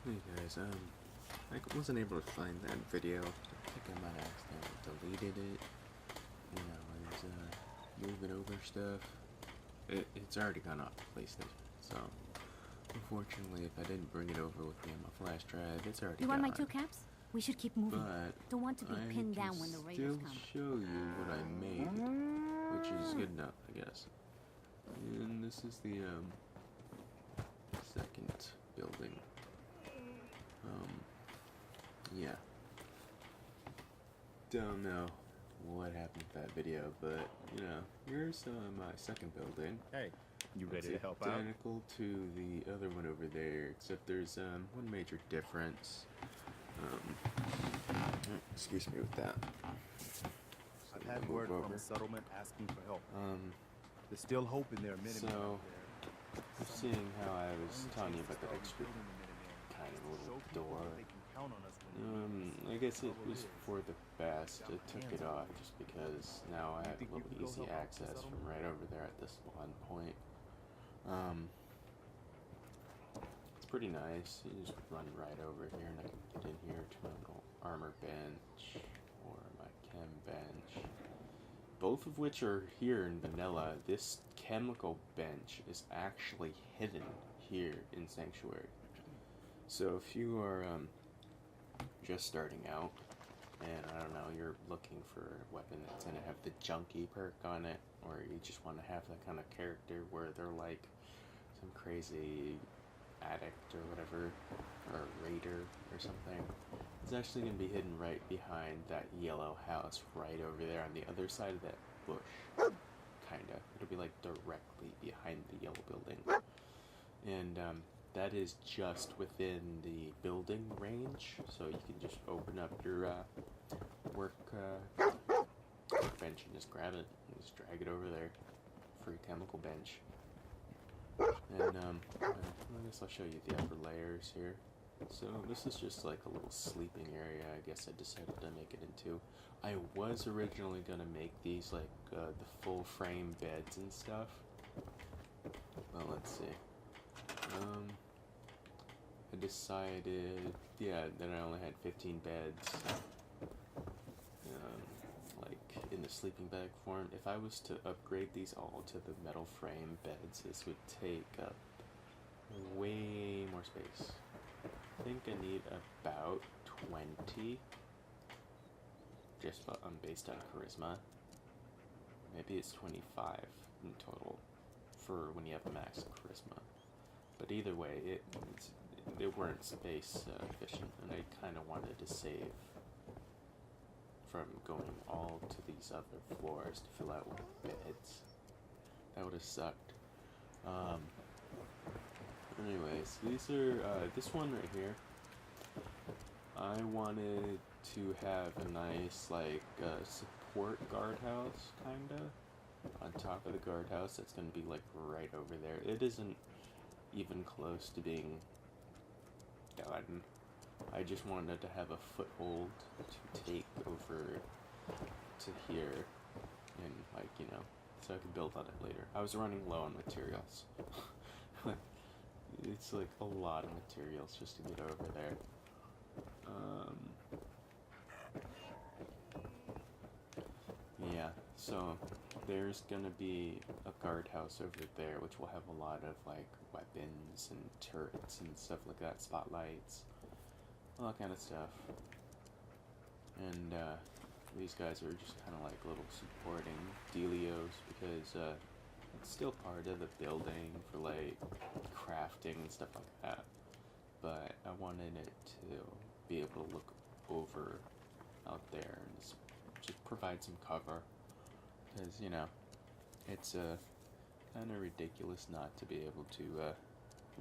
Hey guys, I wasn't able to find that video. I think I might have accidentally deleted it. You know, I was moving over stuff. It's already gone off the PlayStation, so unfortunately, if I didn't bring it over with me on my flash drive, it's already You gone. want my 2 caps? We should keep moving. But Don't want to be I pinned can down when the raiders still come. show you what I made, which is good enough, I guess. And this is the second building. Yeah. Don't know what happened with that video, but you know, here's my second building. Hey, you ready It's to help out? identical to the other one over there, except there's one major difference. Excuse me with that. I've had word from a settlement asking for help. There's still hope in their minimum. So, just seeing how I was telling you about that extra kind of little door. I guess it was for the best. I took it off just because now I have a little easy access from right over there at the spawn point. It's pretty nice. You just run right over here and I can get in here to my little armor bench or my chem bench. Both of which are here in vanilla. This chemical bench is actually hidden here in Sanctuary. So if you are just starting out and I don't know, you're looking for a weapon that's gonna have the junkie perk on it, or you just want to have that kind of character where they're like some crazy addict or whatever, or raider or something, it's actually going to be hidden right behind that yellow house right over there on the other side of that bush. Kinda. It'll be like directly behind the yellow building. And that is just within the building range, so you can just open up your work bench and just grab it and just drag it over there. Free chemical bench. And I guess I'll show you the upper layers here. So this is just like a little sleeping area, I guess I decided to make it into. I was originally gonna make these like the full frame beds and stuff. Well, let's see. I decided, yeah, that I only had 15 beds. Like in the sleeping bag form. If I was to upgrade these all to the metal frame beds, this would take up way more space. I think I need about 20, just based on charisma. Maybe it's 25 in total for when you have a max charisma. But either way, they weren't space efficient, and I kind of wanted to save from going all to these other floors to fill out with beds. That would have sucked. Anyways, these are, this one right here, I wanted to have a nice, like, support guardhouse, kinda, on top of the guardhouse. That's gonna be, like, right over there. It isn't even close to being done. I just wanted to have a foothold to take over to here, and, like, you know, so I could build on it later. I was running low on materials. It's like a lot of materials just to get over there. Yeah, so there's gonna be a guardhouse over there, which will have a lot of like weapons and turrets and stuff like that, spotlights, all that kind of stuff. And these guys are just kind of like little supporting dealios because it's still part of the building for like crafting and stuff like that. But I wanted it to be able to look over out there and just provide some cover, because you know it's kind of ridiculous not to be able to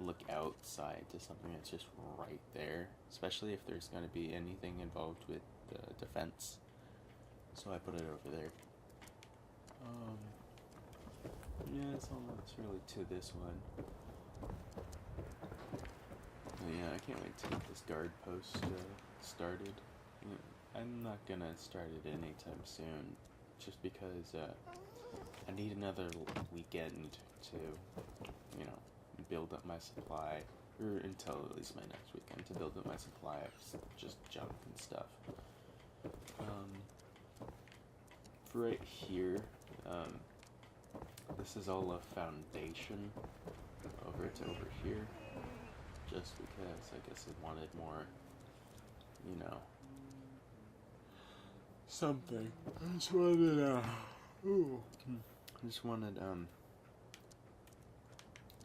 look outside to something that's just right there, especially if there's going to be anything involved with defense. So I put it over there. Yeah, that's all that's really to this one. Yeah, I can't wait to get this guard post started. I'm not gonna start it anytime soon, just because I need another weekend to, you know, build up my supply or until at least my next weekend, to build up my supply of just junk and stuff. For right here, this is all a foundation over to over here, just because I guess I wanted more, you know, something. I just wanted,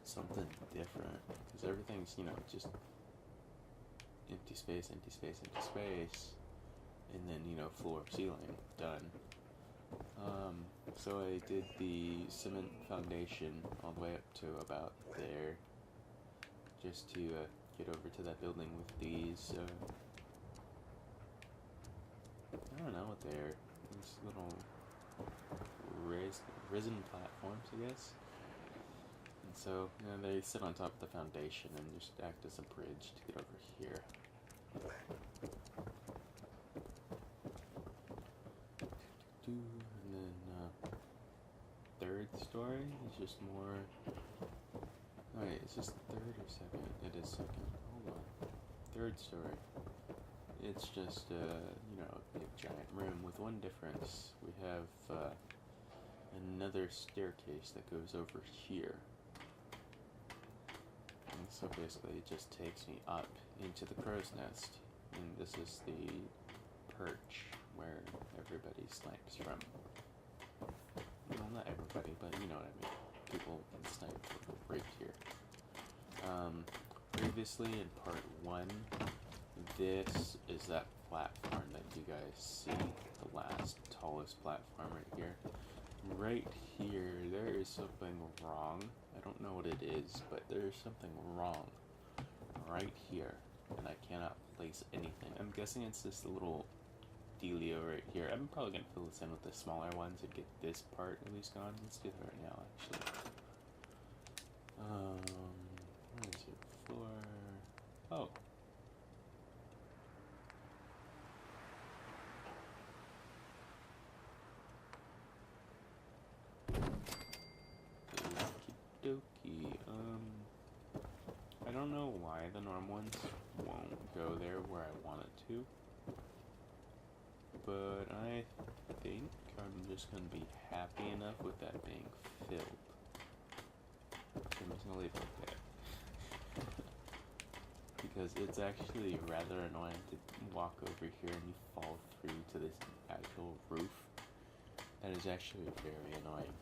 something different, because everything's, you know, just empty space, empty space, empty space, and then, you know, floor, ceiling, done. So I did the cement foundation all the way up to about there, just to get over to that building with these, I don't know what they're, these little risen platforms, I guess. And so, you know, they sit on top of the foundation and just act as a bridge to get over here. And then, third story is just more. Alright, is this third or second? It is second. Hold on. Third story. It's just, you know, a big giant room with one difference. We have, another staircase that goes over here. And so basically it just takes me up into the crow's nest. And this is the perch where everybody snipes from. Well, not everybody, but you know what I mean. People can snipe right here. Previously in part 1, this is that platform that you guys see, the last tallest platform right here. Right here, there is something wrong. I don't know what it is, but there is something wrong right here, and I cannot place anything. I'm guessing it's this little dealio right here. I'm probably gonna fill this in with the smaller ones and get this part at least gone. Let's do that right now, actually. Where is your floor? Oh. Okie dokie. I don't know why the normal ones won't go there where I want it to. But I think I'm just going to be happy enough with that being filled. So I'm just going to leave it like that. Because it's actually rather annoying to walk over here and you fall through to this actual roof. That is actually very annoying.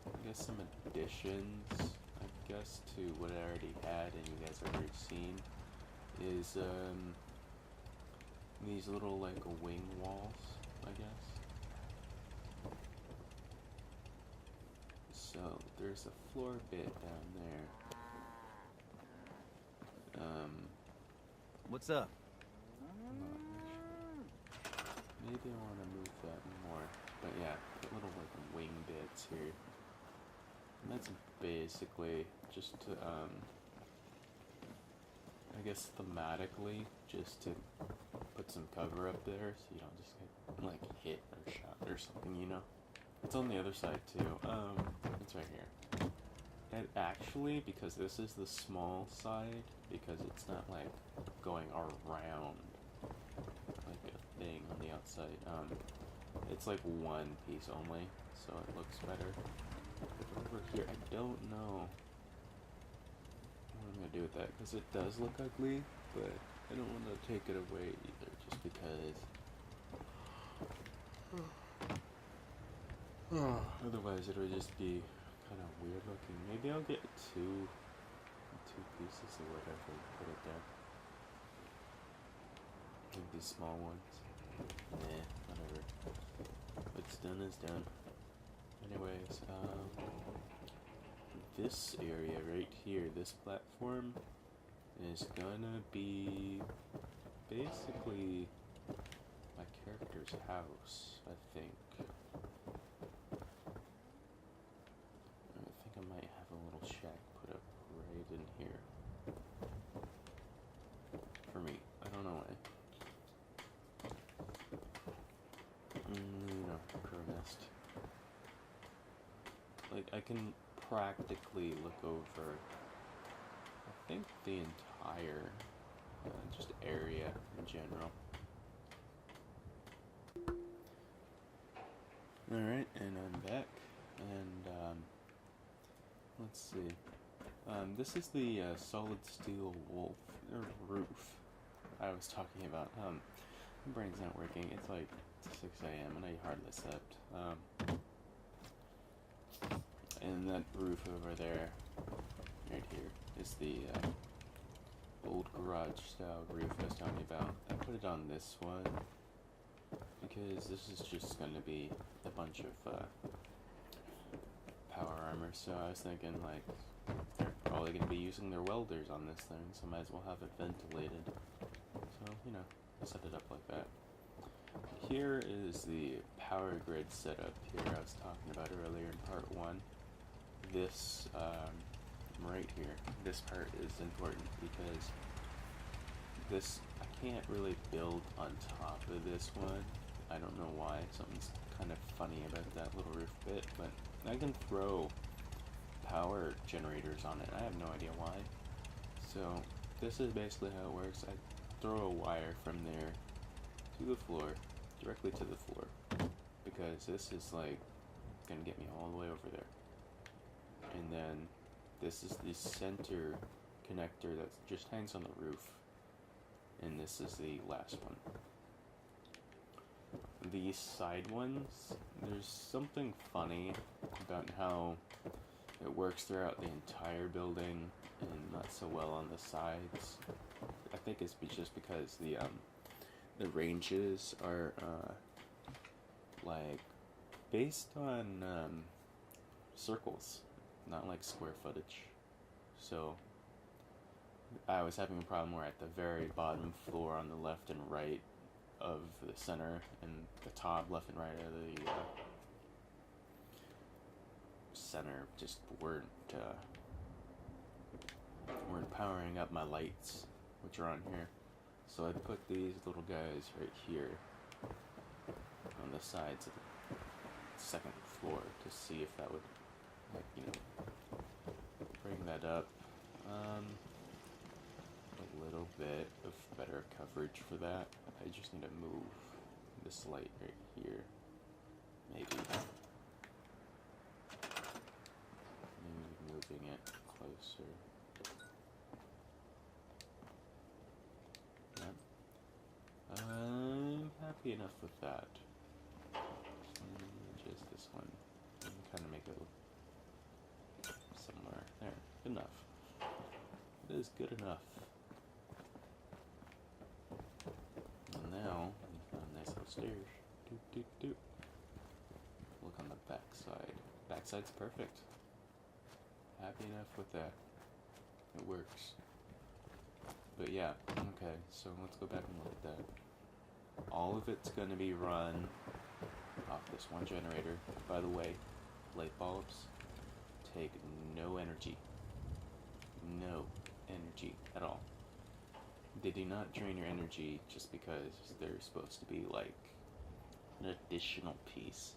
I guess some additions, I guess, to what I already had and you guys have already seen is, these little, like, wing walls, I guess. So, there's a floor bit down there. What's up? Maybe I want to move that more. But yeah, put little, like, wing bits here. And that's basically just to, I guess thematically, just to put some cover up there so you don't just get, like, hit or shot or something, you know? It's on the other side too. It's right here. And actually, because this is the small side, because it's not like going around like a thing on the outside, it's like one piece only, so it looks better. Over here, I don't know what I'm gonna do with that, because it does look ugly, but I don't want to take it away either, just because otherwise it would just be kind of weird looking. Maybe I'll get two pieces or whatever and put it there. Like these small ones. Nah, whatever. What's done is done. Anyways, this area right here, this platform, is gonna be basically my character's house, I think. I might have a little shack put up right in here. For me. I don't know why. You know, crow nest. Like, I can practically look over, I think, the entire just area in general. Alright, and I'm back, and let's see. This is the solid steel roof I was talking about. My brain's not working. It's like 6 a.m. and I hardly slept. And that roof over there, right here, is the old garage style roof I was talking about. I put it on this one because this is just going to be a bunch of power armor, so I was thinking, like, they're probably going to be using their welders on this thing, so might as well have it ventilated. So, you know, I set it up like that. Here is the power grid setup here I was talking about earlier in part 1. This, right here, this part is important because this, I can't really build on top of this one. I don't know why. Something's kind of funny about that little roof bit, but I can throw power generators on it. I have no idea why. So this is basically how it works. I throw a wire from there to the floor, directly to the floor, because this is like gonna get me all the way over there. And then this is the center connector that just hangs on the roof, and this is the last one. These side ones, there's something funny about how it works throughout the entire building and not so well on the sides. I think it's just because the ranges are like based on circles, not like square footage. So I was having a problem where at the very bottom floor on the left and right of the center and the top left and right of the center just weren't powering up my lights, which are on here. So I put these little guys right here on the sides of the second floor to see if that would, like, you know, bring that up a little bit of better coverage for that. I just need to move this light right here, maybe moving it closer. Yep. I'm happy enough with that. Just this one. Kind of make it somewhere there. Good enough. It is good enough. And now we found nice little stairs. Doop doop doop. Look on the back side. Backside's perfect. Happy enough with that. It works. But yeah, okay, so let's go back and look at that. All of it's going to be run off this one generator. By the way, light bulbs take no energy. No energy at all. They do not drain your energy just because they're supposed to be like an additional piece.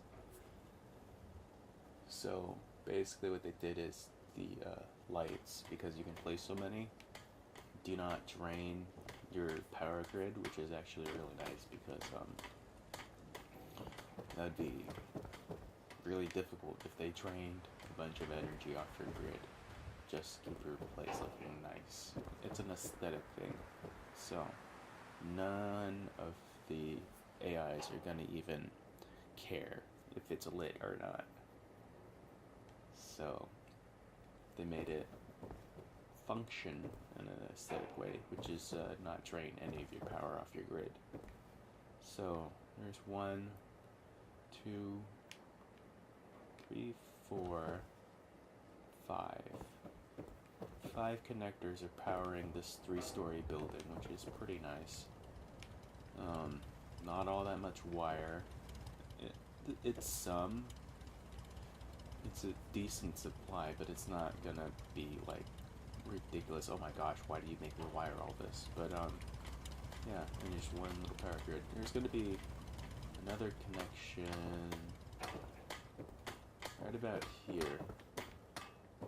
So basically what they did is the lights, because you can place so many, do not drain your power grid, which is actually really nice because that'd be really difficult if they drained a bunch of energy off your grid. Just keep your place looking nice. It's an aesthetic thing. So none of the AIs are gonna even care if it's lit or not. So they made it function in an aesthetic way, which is not drain any of your power off your grid. So there's 1, 2, 3, 4, 5. 5 connectors are powering this 3-story building, which is pretty nice. Not all that much wire. It's a decent supply, but it's not gonna be like ridiculous. Oh my gosh, why do you make me wire all this? But yeah, and just one little power grid. There's gonna be another connection right about here.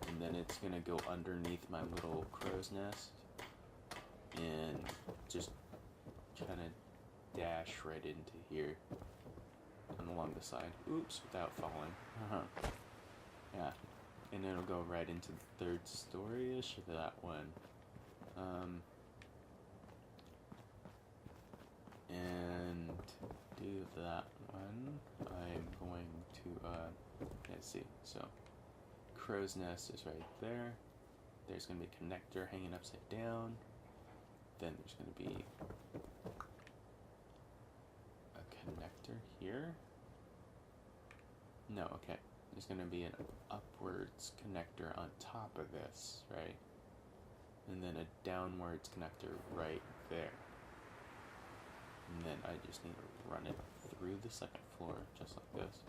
and then it's gonna go underneath my little crow's nest and just kind of dash right into here and along the side. Oops, without falling. Yeah, and it'll go right into the third story-ish of that one. And do that one. I'm going to, let's see, so crow's nest is right there. There's going to be a connector hanging upside down. Then there's going to be a connector here. No, okay. There's going to be an upwards connector on top of this, right? And then a downwards connector right there. And then I just need to run it through the second floor, just like this.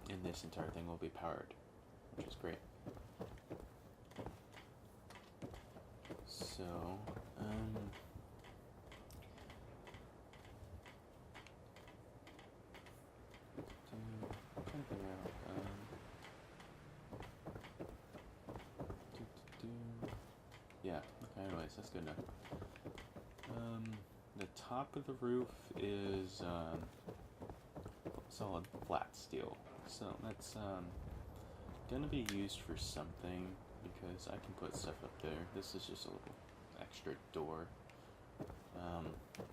And this entire thing will be powered, which is great. So, I'm trying to figure out, yeah, okay, anyways, that's good enough. The top of the roof is solid flat steel, so that's gonna be used for something because I can put stuff up there. This is just a little extra door.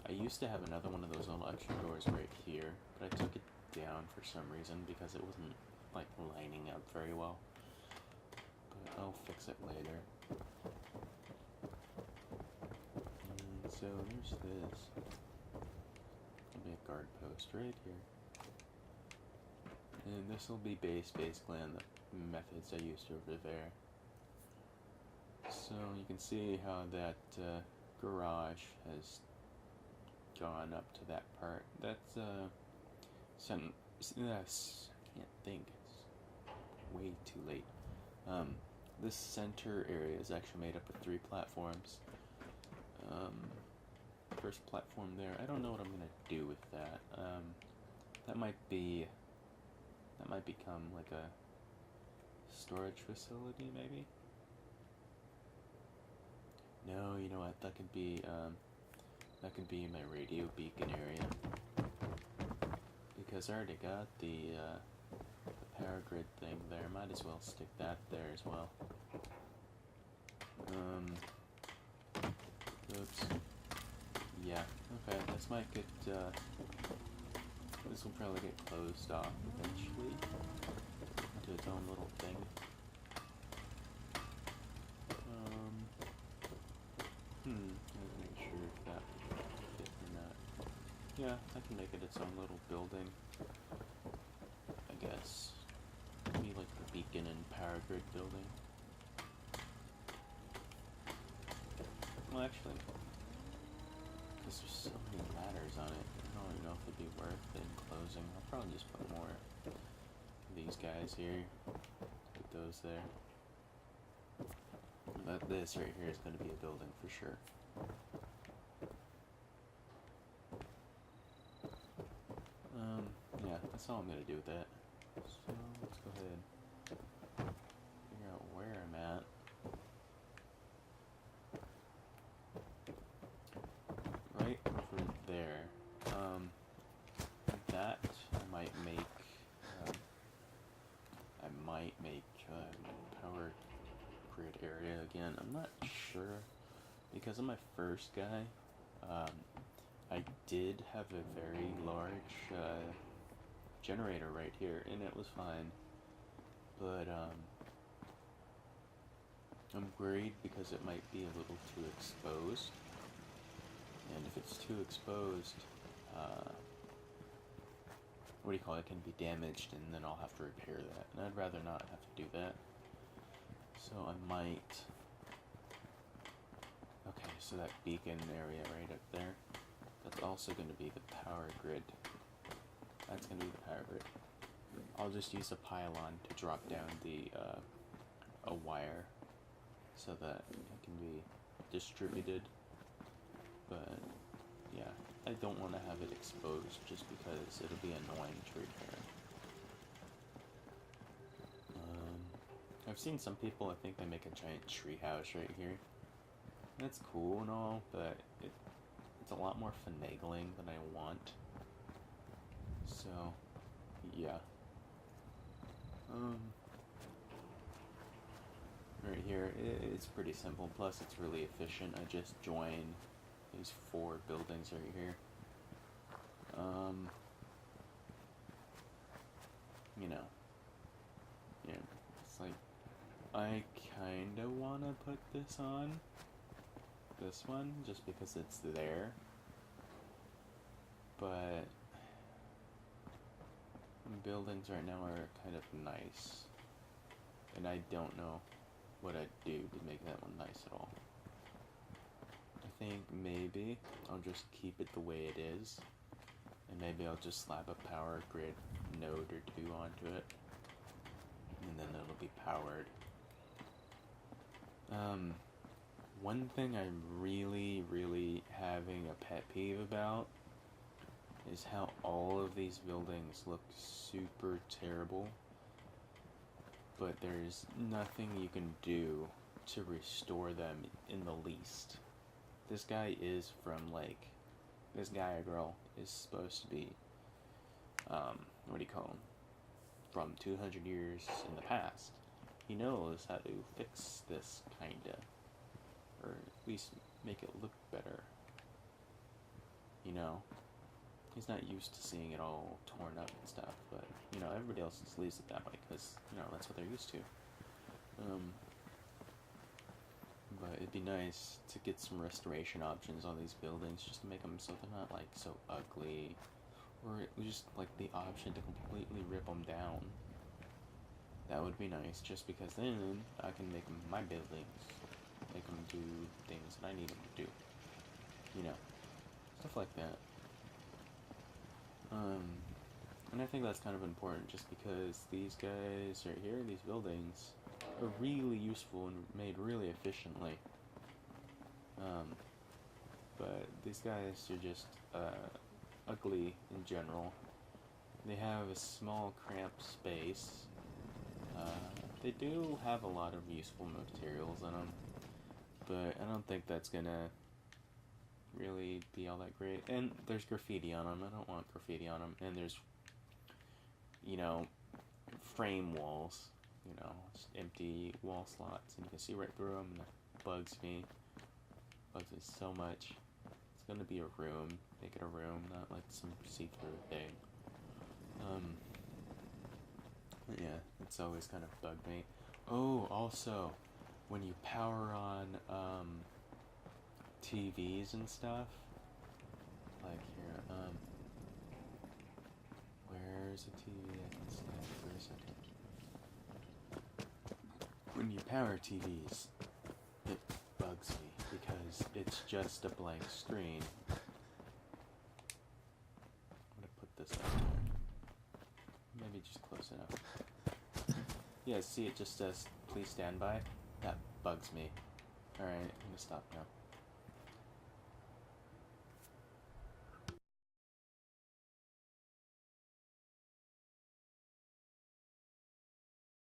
I used to have another one of those little extra doors right here, but I took it down for some reason because it wasn't like lining up very well. But I'll fix it later. So there's this. There'll be a guard post right here. And this will be based basically on the methods I used over there. So you can see how that garage has gone up to that part. That's yes, I can't think. It's way too late. This center area is actually made up of 3 platforms. First platform there. I don't know what I'm gonna do with that. That might become like a storage facility, maybe. No, you know what? That could be my radio beacon area because I already got the power grid thing there. Might as well stick that there as well. Oops. Yeah, okay, this might get, this will probably get closed off eventually to its own little thing. I wasn't sure if that would fit or not. Yeah, I can make it its own little building, I guess. Maybe like the beacon and power grid building. Well, actually, because there's so many ladders on it, I don't even know if it'd be worth it enclosing. I'll probably just put more of these guys here, put those there. But this right here is going to be a building for sure. Yeah, that's all I'm going to do with that. So, let's go ahead and figure out where I'm at. Right over there. That I might make power grid area again. I'm not sure because I'm my first guy. I did have a very large generator right here, and it was fine. But I'm worried because it might be a little too exposed. And if it's too exposed, it can be damaged, and then I'll have to repair that. And I'd rather not have to do that. So I might... Okay, so that beacon area right up there, that's also going to be the power grid. That's going to be the power grid. I'll just use a pylon to drop down a wire so that it can be distributed. But yeah, I don't want to have it exposed just because it'll be annoying to repair. I I've seen some people, I think they make a giant tree house right here. That's cool and all, but it's a lot more finagling than I want. So, yeah. Right here, it's pretty simple, plus it's really efficient. I just join these 4 buildings right here. You know. Yeah, it's like, I kinda wanna put this on. This one, just because it's there. But buildings right now are kind of nice. And I don't know what I'd do to make that one nice at all. I think maybe I'll just keep it the way it is. And maybe I'll just slap a power grid node or 2 onto it. And then it'll be powered. One thing I'm really, really having a pet peeve about is how all of these buildings look super terrible, but there's nothing you can do to restore them in the least. This guy is from, like, this guy or girl is supposed to be, what do you call him? From 200 years in the past. He knows how to fix this, kinda. Or at least make it look better. You know? He's not used to seeing it all torn up and stuff, but, you know, everybody else just leaves it that way, because, you know, that's what they're used to. But it'd be nice to get some restoration options on these buildings, just to make them so they're not, like, so ugly. Or just, like, the option to completely rip them down. That would be nice, just because then I can make them my buildings. Make them do things that I need them to do. You know, stuff like that. And I think that's kind of important, just because these guys right here, these buildings, are really useful and made really efficiently. But these guys are just ugly in general. They have a small, cramped space. They do have a lot of useful materials in them, but I don't think that's gonna really be all that great. And there's graffiti on them. I don't want graffiti on them. And there's, you know, frame walls. You know, just empty wall slots, and you can see right through them, and that bugs me. Bugs me so much. It's gonna be a room. Make it a room, not like some see-through thing. Yeah, it's always kind of bugged me. Oh, also, when you power on TVs and stuff, like here, where's a TV I can stand for a second? When you power TVs, it bugs me because it's just a blank screen. I'm gonna put this up there. Maybe just close enough. Yeah, see, it just says, please stand by. That bugs me. Alright, I'm gonna stop now.